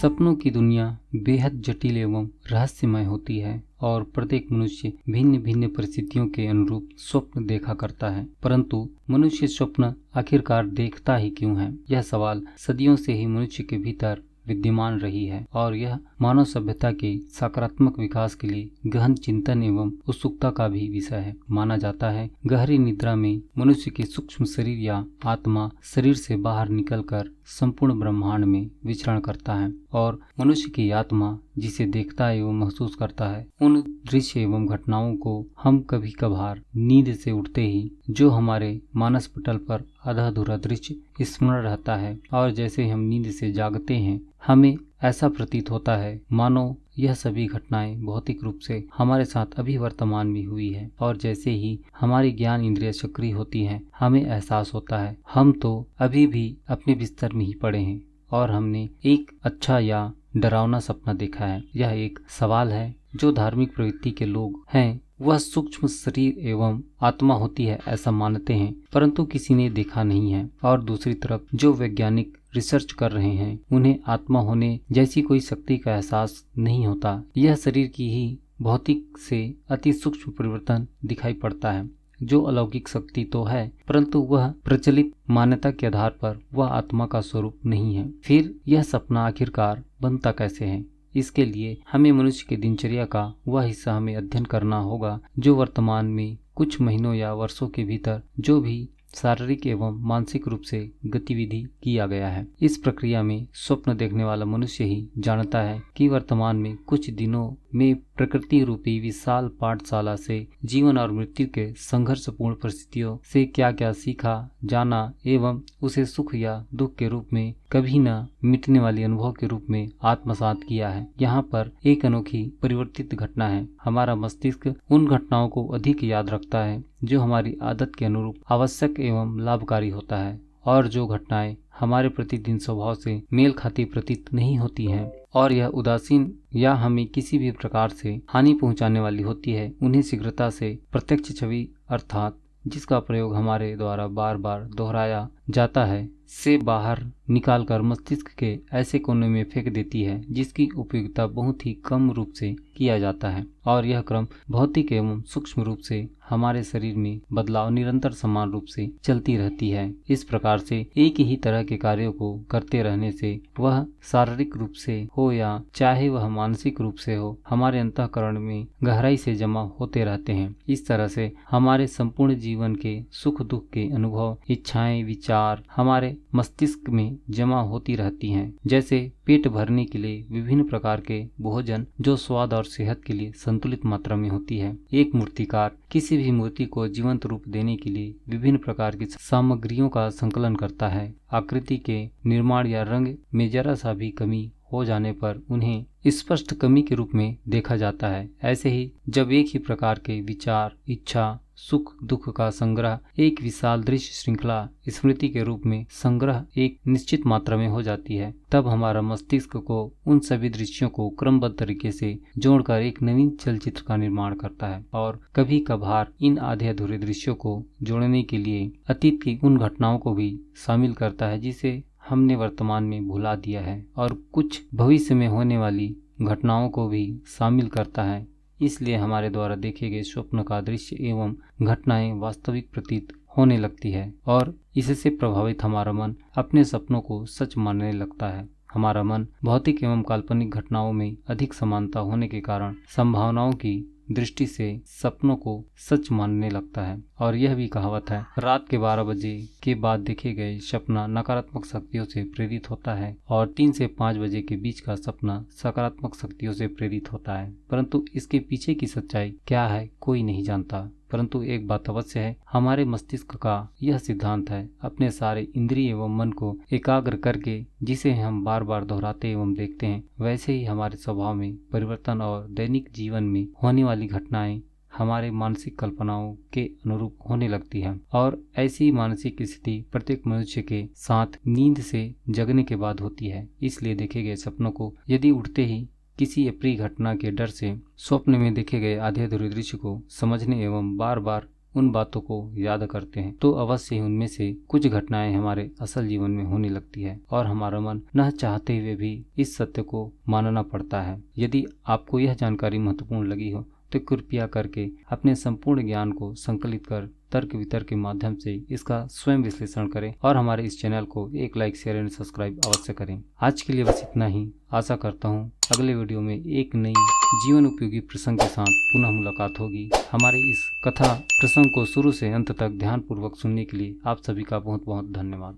सपनों की दुनिया बेहद जटिल एवं रहस्यमय होती है और प्रत्येक मनुष्य भिन्न भिन्न परिस्थितियों के अनुरूप स्वप्न देखा करता है। परंतु मनुष्य स्वप्न आखिरकार देखता ही क्यों है? यह सवाल सदियों से ही मनुष्य के भीतर विद्यमान रही है और यह मानव सभ्यता के सकारात्मक विकास के लिए गहन चिंतन एवं उत्सुकता का भी विषय है। माना जाता है गहरी निद्रा में मनुष्य के सूक्ष्म शरीर या आत्मा शरीर से बाहर निकलकर संपूर्ण ब्रह्मांड में विचरण करता है और मनुष्य की आत्मा जिसे देखता एवं महसूस करता है उन दृश्य एवं घटनाओं को हम कभी कभार नींद से उठते ही जो हमारे मानस पटल पर आधा अधूरा दृश्य स्मरण रहता है और जैसे हम नींद से जागते हैं हमें ऐसा प्रतीत होता है मानो यह सभी घटनाएं भौतिक रूप से हमारे साथ अभी वर्तमान में हुई है। और जैसे ही हमारी ज्ञान इंद्रिय सक्रिय होती हैं हमें एहसास होता है हम तो अभी भी अपने बिस्तर में ही पड़े हैं और हमने एक अच्छा या डरावना सपना देखा है। यह एक सवाल है। जो धार्मिक प्रवृत्ति के लोग हैं वह सूक्ष्म शरीर एवं आत्मा होती है ऐसा मानते हैं, परंतु किसी ने देखा नहीं है। और दूसरी तरफ जो वैज्ञानिक रिसर्च कर रहे हैं उन्हें आत्मा होने जैसी कोई शक्ति का एहसास नहीं होता। यह शरीर की ही भौतिक से अति सूक्ष्म परिवर्तन दिखाई पड़ता है जो अलौकिक शक्ति तो है, परंतु वह प्रचलित मान्यता के आधार पर वह आत्मा का स्वरूप नहीं है। फिर यह सपना आखिरकार बनता कैसे है? इसके लिए हमें मनुष्य की दिनचर्या का वह हिस्सा हमें अध्ययन करना होगा जो वर्तमान में कुछ महीनों या वर्षों के भीतर जो भी शारीरिक एवं मानसिक रूप से गतिविधि किया गया है। इस प्रक्रिया में स्वप्न देखने वाला मनुष्य ही जानता है कि वर्तमान में कुछ दिनों में प्रकृति रूपी विशाल पाठशाला से जीवन और मृत्यु के संघर्षपूर्ण परिस्थितियों से क्या क्या सीखा, जाना एवं उसे सुख या दुख के रूप में कभी न मिटने वाली अनुभव के रूप में आत्मसात किया है। यहाँ पर एक अनोखी परिवर्तित घटना है। हमारा मस्तिष्क उन घटनाओं को अधिक याद रखता है जो हमारी आदत के अनुरूप आवश्यक एवं लाभकारी होता है और जो घटनाएं हमारे प्रतिदिन स्वभाव से मेल खाती प्रतीत नहीं होती हैं और यह उदासीन या हमें किसी भी प्रकार से हानि पहुंचाने वाली होती है उन्हें शीघ्रता से प्रत्यक्ष छवि अर्थात जिसका प्रयोग हमारे द्वारा बार बार दोहराया जाता है से बाहर निकालकर मस्तिष्क के ऐसे कोने में फेंक देती है जिसकी उपयोगिता बहुत ही कम रूप से किया जाता है। और यह क्रम भौतिक एवं सूक्ष्म रूप से हमारे शरीर में बदलाव निरंतर समान रूप से चलती रहती है। इस प्रकार से एक ही तरह के कार्यों को करते रहने से वह शारीरिक रूप से हो या चाहे वह मानसिक रूप से हो हमारे अंतःकरण में गहराई से जमा होते रहते हैं। इस तरह से हमारे संपूर्ण जीवन के सुख दुख के अनुभव, इच्छाएं, विचार हमारे मस्तिष्क में जमा होती रहती हैं। जैसे पेट भरने के लिए विभिन्न प्रकार के भोजन जो स्वाद और सेहत के लिए संतुलित मात्रा में होती है। एक मूर्तिकार किसी भी मूर्ति को जीवंत रूप देने के लिए विभिन्न प्रकार की सामग्रियों का संकलन करता है। आकृति के निर्माण या रंग में जरा सा भी कमी हो जाने पर उन्हें स्पष्ट कमी के रूप में देखा जाता है। ऐसे ही जब एक ही प्रकार के विचार, इच्छा, सुख दुख का संग्रह एक विशाल दृश्य श्रृंखला स्मृति के रूप में संग्रह एक निश्चित मात्रा में हो जाती है तब हमारा मस्तिष्क को उन सभी दृश्यों को क्रमबद्ध तरीके से जोड़कर एक नवीन चलचित्र का निर्माण करता है। और कभी कभार इन आधे अधूरे दृश्यों को जोड़ने के लिए अतीत की उन घटनाओं को भी शामिल करता है जिसे हमने वर्तमान में भुला दिया है और कुछ भविष्य में होने वाली घटनाओं को भी शामिल करता है। इसलिए हमारे द्वारा देखे गए स्वप्न का दृश्य एवं घटनाएं वास्तविक प्रतीत होने लगती है और इससे प्रभावित हमारा मन अपने सपनों को सच मानने लगता है। हमारा मन भौतिक एवं काल्पनिक घटनाओं में अधिक समानता होने के कारण संभावनाओं की दृष्टि से सपनों को सच मानने लगता है। और यह भी कहावत है, रात के 12 बजे के बाद देखे गए सपना नकारात्मक शक्तियों से प्रेरित होता है और 3 से 5 बजे के बीच का सपना सकारात्मक शक्तियों से प्रेरित होता है। परंतु इसके पीछे की सच्चाई क्या है कोई नहीं जानता। परंतु एक बात अवश्य है, हमारे मस्तिष्क का यह सिद्धांत है अपने सारे इंद्रिय एवं मन को एकाग्र करके जिसे हम बार बार दोहराते एवं देखते हैं वैसे ही हमारे स्वभाव में परिवर्तन और दैनिक जीवन में होने वाली घटनाएं हमारे मानसिक कल्पनाओं के अनुरूप होने लगती है। और ऐसी मानसिक स्थिति प्रत्येक मनुष्य के साथ नींद से जगने के बाद होती है। इसलिए देखे गए सपनों को यदि उठते ही किसी अप्रिय घटना के डर से स्वप्न में देखे गए आधे अधूरे दृश्य को समझने एवं बार बार उन बातों को याद करते हैं तो अवश्य ही उनमें से कुछ घटनाएं हमारे असल जीवन में होने लगती है और हमारा मन न चाहते हुए भी इस सत्य को मानना पड़ता है। यदि आपको यह जानकारी महत्वपूर्ण लगी हो तो कृपया करके अपने संपूर्ण ज्ञान को संकलित कर तर्क वितर्क के माध्यम से इसका स्वयं विश्लेषण करें और हमारे इस चैनल को एक लाइक, शेयर एंड सब्सक्राइब अवश्य करें। आज के लिए बस इतना ही। आशा करता हूँ अगले वीडियो में एक नई जीवन उपयोगी प्रसंग के साथ पुनः मुलाकात होगी। हमारे इस कथा प्रसंग को शुरू से अंत तक ध्यानपूर्वक सुनने के लिए आप सभी का बहुत बहुत धन्यवाद।